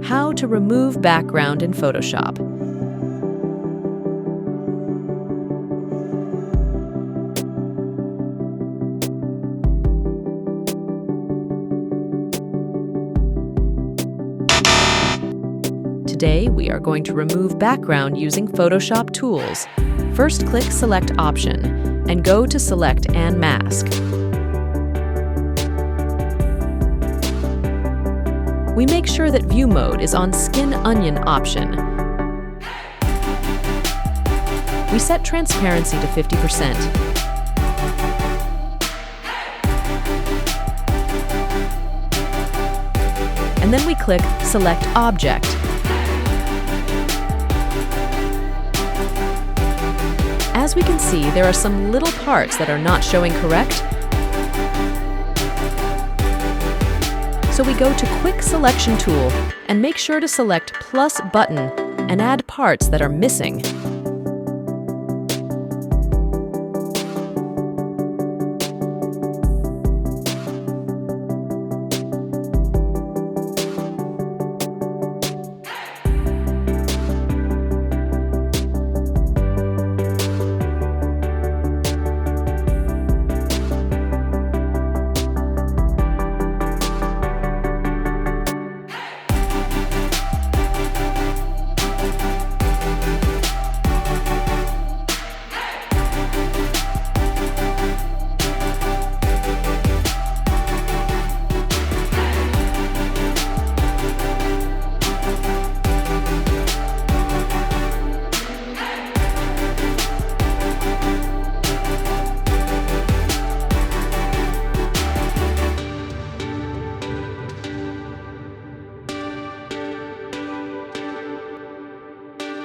How to remove background in Photoshop. Today, we are going to remove background using Photoshop tools. First, click Select Option and go to Select and Mask. We make sure that View Mode is on Skin Onion option. We set transparency to 50%. And then we click Select Object. As we can see, there are some little parts that are not showing correct. So we go to Quick Selection tool and make sure to select Plus button and add parts that are missing.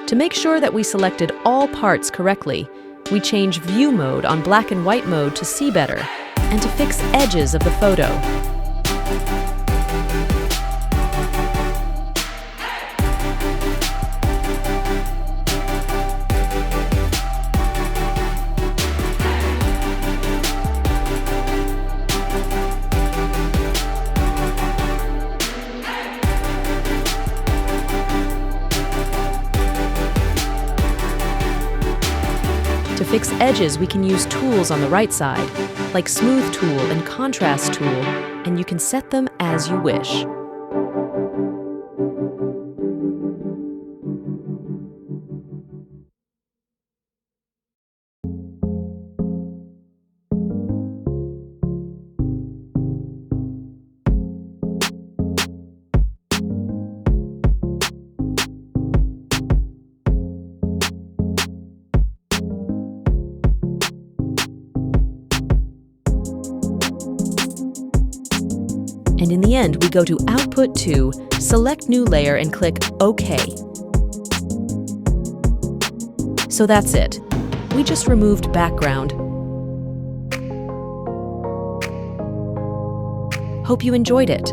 To make sure that we selected all parts correctly, we change View Mode on Black and White mode to see better, and to fix edges of the photo. To fix edges, we can use tools on the right side, like Smooth Tool and Contrast Tool, and you can set them as you wish. And in the end, we go to Output 2, select New Layer, and click OK. So that's it. We just removed background. Hope you enjoyed it.